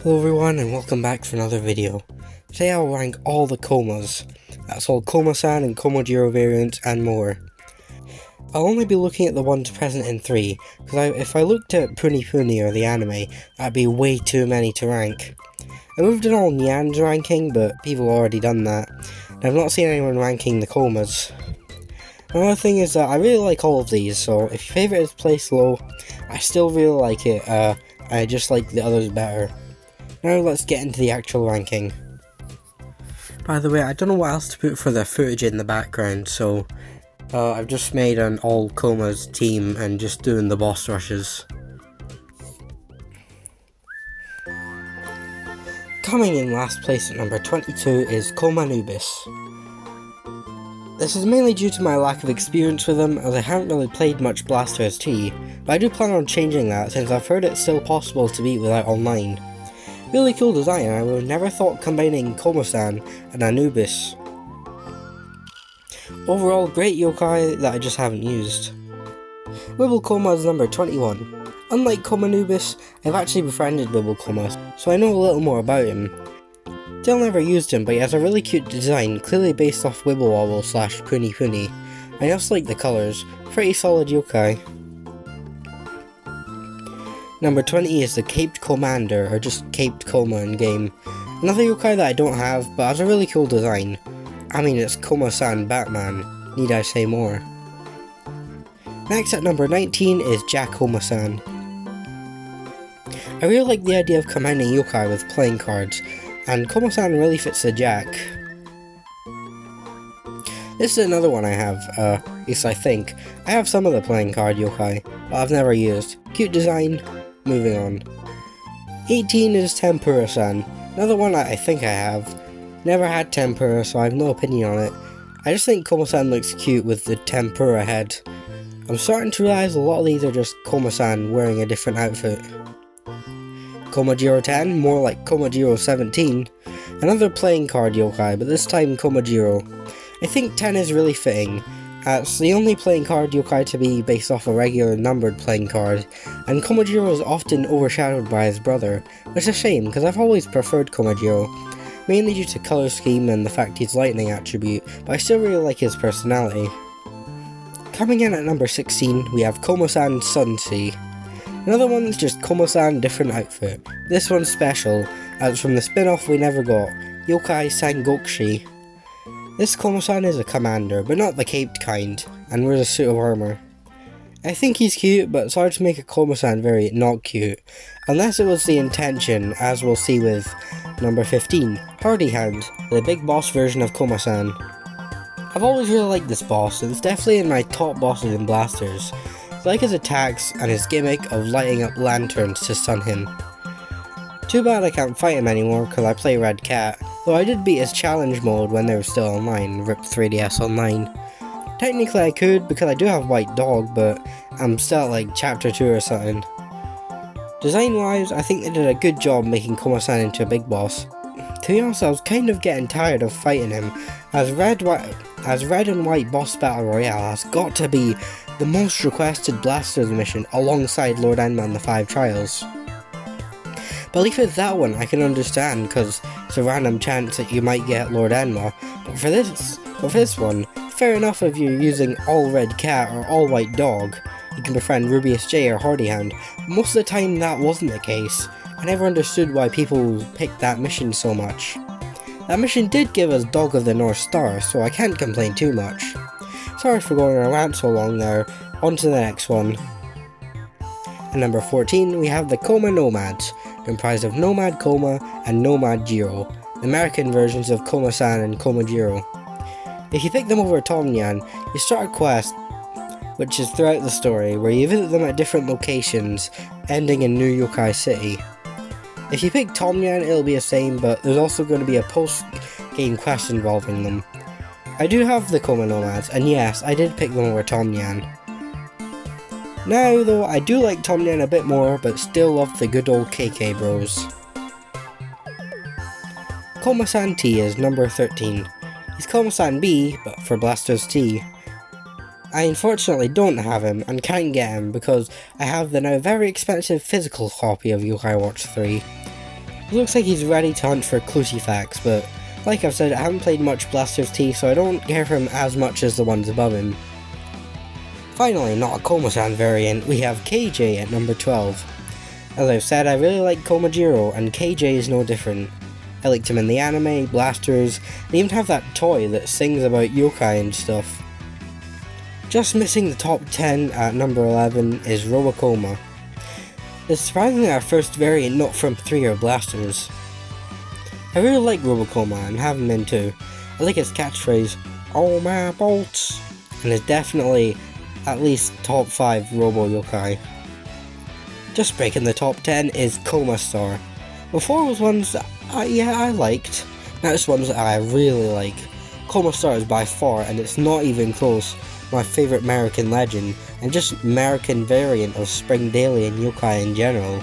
Hello everyone and welcome back for another video. Today I'll rank all the komas. That's all komasan and komajiro variants and more. I'll only be looking at the ones present in 3, because if I looked at Puni Puni or the anime, that'd be way too many to rank. I moved it all Nyan's ranking, but people have already done that, and I've not seen anyone ranking the komas. Another thing is that I really like all of these, so if your favourite is placed low, I still really like it, I just like the others better. Now let's get into the actual ranking. By the way, I don't know what else to put for the footage in the background, so I've just made an all komas team and just doing the boss rushes. Coming in last place at number 22 is Komanubis. This is mainly due to my lack of experience with him, as I haven't really played much Blasters T, but I do plan on changing that since I've heard it's still possible to beat without online. Really cool design, and I would have never thought combining Komasan and Anubis. Overall, great yokai that I just haven't used. Wibble Koma is number 21. Unlike Komanubis, I've actually befriended Wibble Koma, so I know a little more about him. Still never used him, but he has a really cute design, clearly based off Wibble Wobble / Puni Puni. I just like the colours, pretty solid yokai. Number 20 is the Caped Commander, or just Caped Koma in game. Another yokai that I don't have, but has a really cool design. I mean, it's Komasan Batman, need I say more. Next at number 19 is Jack Komasan. I really like the idea of combining yokai with playing cards, and Komasan really fits the Jack. This is another one I have, at least I think. I have some of the playing card yokai, but I've never used. Cute design, moving on. 18 is Tempura-san, another one I think I have. Never had tempura, so I have no opinion on it. I just think Komasan looks cute with the tempura head. I'm starting to realise a lot of these are just Komasan wearing a different outfit. Komajiro 10, more like Komajiro 17. Another playing card yokai, but this time Komajiro. I think 10 is really fitting. It's the only playing card yokai to be based off a regular numbered playing card, and Komajiro is often overshadowed by his brother, which is a shame because I've always preferred Komajiro, mainly due to colour scheme and the fact he's lightning attribute, but I still really like his personality. Coming in at number 16, we have Komasan Sunsea. Another one that's just Komasan different outfit. This one's special, as it's from the spin-off we never got, Yokai Sangokshi. This Komasan is a commander, but not the caped kind, and wears a suit of armour. I think he's cute, but it's hard to make a Komasan very not cute, unless it was the intention, as we'll see with number 15, Hardy Hand, the big boss version of Komasan. I've always really liked this boss, and it's definitely in my top bosses in Blasters. I like his attacks and his gimmick of lighting up lanterns to stun him. Too bad I can't fight him anymore because I play Red Cat, though I did beat his challenge mode when they were still online, ripped 3DS online. Technically I could because I do have White Dog, but I'm still at like chapter 2 or something. Design wise, I think they did a good job making Komasan into a big boss. To be honest, I was kind of getting tired of fighting him, as Red and White Boss Battle Royale has got to be the most requested Blasters mission alongside Lord Enma and the 5 Trials. But if it's that one, I can understand, because it's a random chance that you might get Lord Enma, but for this one, fair enough if you're using all Red Cat or all White Dog, you can befriend Rubius J or Hardy Hand. Most of the time that wasn't the case. I never understood why people picked that mission so much. That mission did give us Dog of the North Star, so I can't complain too much. Sorry for going on a rant so long there, on to the next one. At number 14 we have the Koma Nomads, comprised of Nomad Koma and Nomad Jiro, the American versions of Komasan and Komajiro. If you pick them over Tom Nyan, you start a quest which is throughout the story, where you visit them at different locations, ending in New Yokai City. If you pick Tom Nyan, it'll be the same, but there's also going to be a post-game quest involving them. I do have the Koma Nomads, and yes, I did pick them over Tom Nyan. Now though, I do like Tom Nyan a bit more, but still love the good old KK bros. Komasan T is number 13. He's Komasan B, but for Blasters T. I unfortunately don't have him and can't get him because I have the now very expensive physical copy of Yokai Watch 3. He looks like he's ready to hunt for Crucifix, but like I've said, I haven't played much Blasters T, so I don't care for him as much as the ones above him. Finally, not a komasan variant, we have KJ at number 12. As I've said, I really like Komajiro, and KJ is no different. I liked him in the anime, Blasters, and even have that toy that sings about yokai and stuff. Just missing the top 10 at number 11 is Koma. It's surprisingly our first variant not from 3 or Blasters. I really like Koma and have him in too. I like his catchphrase, "Oh my bolts," and is definitely at least top 5 Robo Yokai. Just breaking the top 10 is Komastar. Before was ones that I liked, now it's ones that I really like. Komastar is by far, and it's not even close, my favourite American legend, and just American variant of Spring Daily and yokai in general.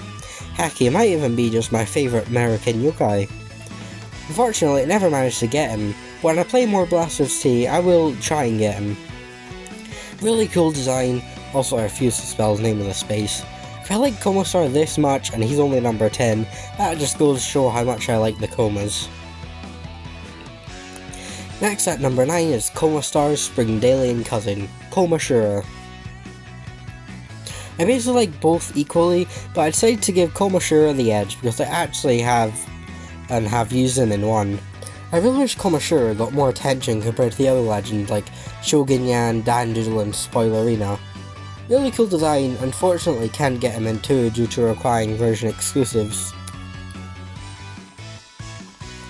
Heck, he might even be just my favourite American yokai. Unfortunately, I never managed to get him, but when I play more Blasters T, I will try and get him. Really cool design, also I refuse to spell his name with a space. If I like Komastar this much, and he's only number 10, that just goes to show how much I like the Komas. Next at number 9 is Komastar's Springdalian cousin, Komajiro. I basically like both equally, but I decided to give Komajiro the edge because I actually have used him in one. I really wish Komajiro got more attention compared to the other legends like Shogun Yan, Dandoodle and Spoilerina. Really cool design, unfortunately can't get him in 2 due to requiring version exclusives.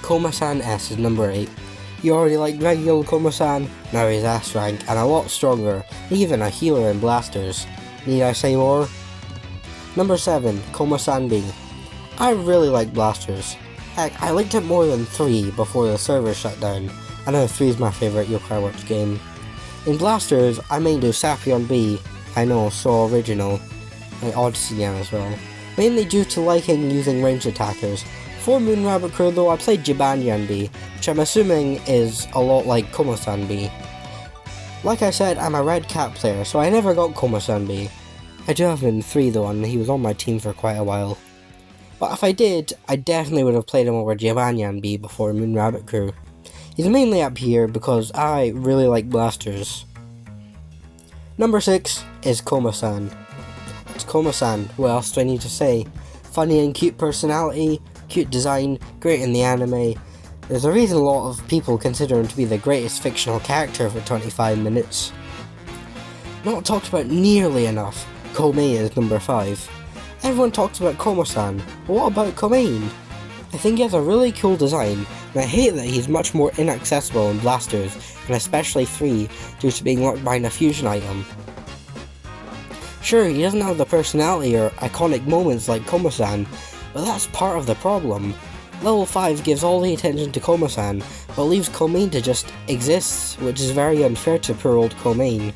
Komasan S is number 8. You already liked regular Komasan, now he's S rank and a lot stronger, even a healer in Blasters. Need I say more? Number 7, Komasan B. I really like Blasters. Heck, I liked it more than 3 before the server shut down. I know 3 is my favourite Yokai Watch game. In Blasters, I mainly do Sapion B. I know, so original. And Odyssey Yan as well. Mainly due to liking using ranged attackers. For Moon Rabbit Crew though, I played Jibanyan B, which I'm assuming is a lot like Komasan B. Like I said, I'm a Red Cat player, so I never got Komasan B. I do have him in 3 though, and he was on my team for quite a while. But if I did, I definitely would have played him over Jibanyan B before Moon Rabbit Crew. He's mainly up here because I really like Blasters. Number 6 is Komasan. It's Komasan, what else do I need to say? Funny and cute personality, cute design, great in the anime. There's a reason a lot of people consider him to be the greatest fictional character for 25 minutes. Not talked about nearly enough, Komei is number 5. Everyone talks about Komasan, but what about Komei? I think he has a really cool design, and I hate that he's much more inaccessible in Blasters, and especially 3, due to being locked behind a fusion item. Sure, he doesn't have the personality or iconic moments like Komasan, but that's part of the problem. Level 5 gives all the attention to Komasan, but leaves Komei to just exist, which is very unfair to poor old Komei.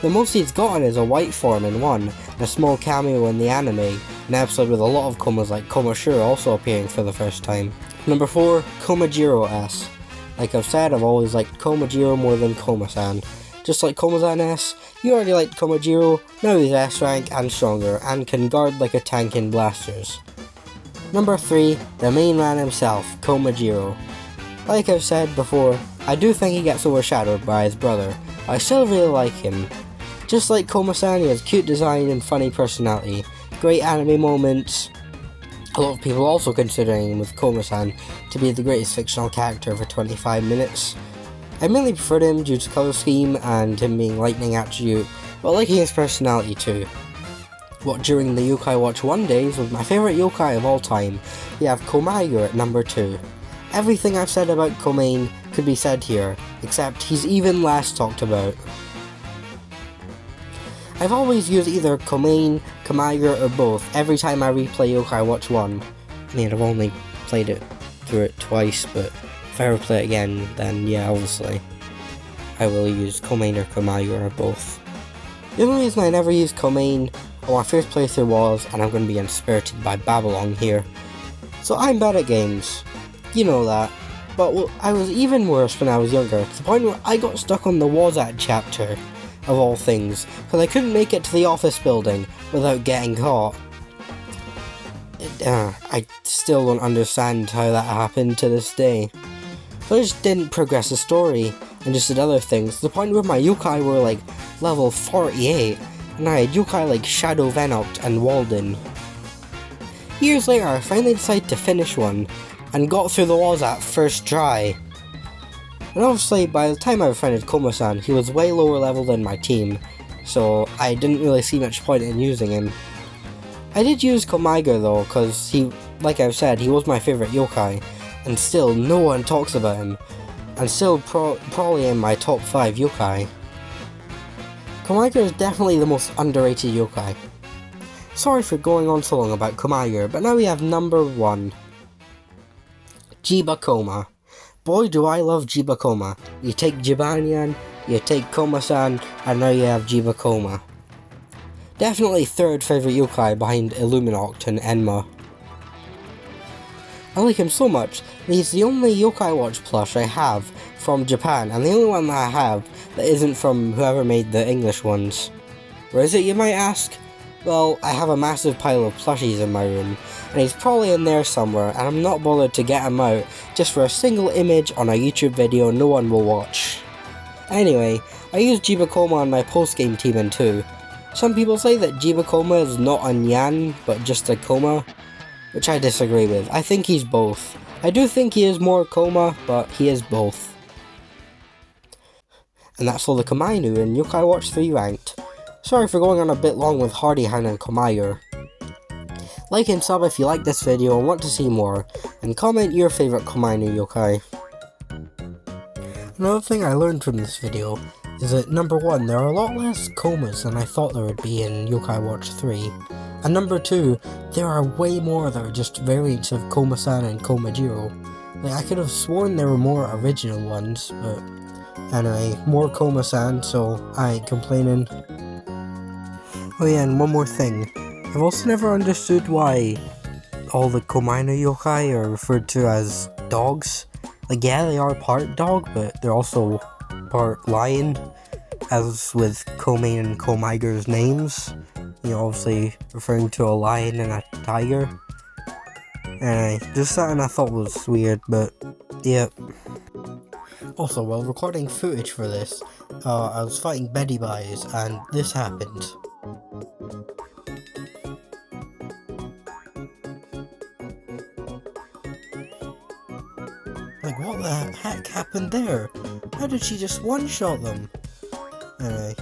The most he's gotten is a white form in 1, and a small cameo in the anime, an episode with a lot of Komas like Komajiro also appearing for the first time. Number 4, Komajiro S. Like I've said, I've always liked Komajiro more than Komasan. Just like Komasan S, you already liked Komajiro, now he's S rank and stronger, and can guard like a tank in Blasters. Number 3, the main man himself, Komajiro. Like I've said before, I do think he gets overshadowed by his brother, but I still really like him. Just like Komasan, he has cute design and funny personality, great anime moments. A lot of people also considering him with Komasan to be the greatest fictional character for 25 minutes. I mainly preferred him due to colour scheme and him being lightning attribute, but liking his personality too. What during the Yokai Watch 1 days was my favourite yokai of all time, we have Komajiro at number 2. Everything I've said about Komei could be said here, except he's even less talked about. I've always used either Komei, Komajiro or both every time I replay Yokai Watch 1. I mean, I've only played it through it twice, but if I ever play it again, then yeah, obviously I will use Komei or Komajiro or both. The only reason I never used Komei on my first playthrough was, and I'm going to be inspirited by Babylon here, so I'm bad at games, you know that, but I was even worse when I was younger, to the point where I got stuck on the Wazat chapter, of all things, because I couldn't make it to the office building without getting caught. I still don't understand how that happened to this day. But I just didn't progress the story, and just did other things, to the point where my yokai were like level 48, and I had yokai like Shadow Venoct and Walden. Years later, I finally decided to finish one, and got through the walls at first try. And obviously, by the time I befriended Komasan, he was way lower level than my team, so I didn't really see much point in using him. I did use Komajiro though, cause he, like I've said, he was my favourite yokai, and still no one talks about him, and still probably in my top 5 yokai. Komajiro is definitely the most underrated yokai. Sorry for going on so long about Komajiro, but now we have number 1. Jiba Koma. Boy do I love Jiba Koma. You take Jibanyan, you take Komasan, and now you have Jiba Koma. Definitely 3rd favourite yokai behind Illuminoct and Enma. I like him so much that he's the only Yokai Watch plush I have from Japan, and the only one that I have that isn't from whoever made the English ones. Where is it, you might ask? Well, I have a massive pile of plushies in my room, and he's probably in there somewhere, and I'm not bothered to get him out just for a single image on a YouTube video no one will watch. Anyway, I use Jiba Koma on my post-game team in 2. Some people say that Jiba Koma is not a Nyan, but just a Koma, which I disagree with. I think he's both. I do think he is more Koma, but he is both. And that's all the Komainu in Yokai Watch 3 Ranked. Sorry for going on a bit long with Hardyhan and Komajiro. Like and sub if you like this video and want to see more, and comment your favourite Komainu yokai. Another thing I learned from this video is that number 1, there are a lot less komas than I thought there would be in Yokai Watch 3. And number 2, there are way more that are just variants of komasan and komajiro. Like, I could have sworn there were more original ones, but anyway, more komasan, so I ain't complaining. Oh yeah, and one more thing. I've also never understood why all the Komainu yokai are referred to as dogs. Like, yeah, they are part dog, but they're also part lion, as with Komei and Komajiro's names. You know, obviously referring to a lion and a tiger. Anyway, just something I thought was weird, but yeah. Also, while recording footage for this, I was fighting Betty Buys, and this happened. Like, what the heck happened there? How did she just one-shot them? Anyway.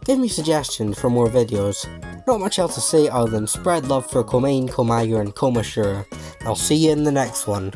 Give me suggestions for more videos. Not much else to say other than spread love for Komain, Komajiro, and Komashura. I'll see you in the next one.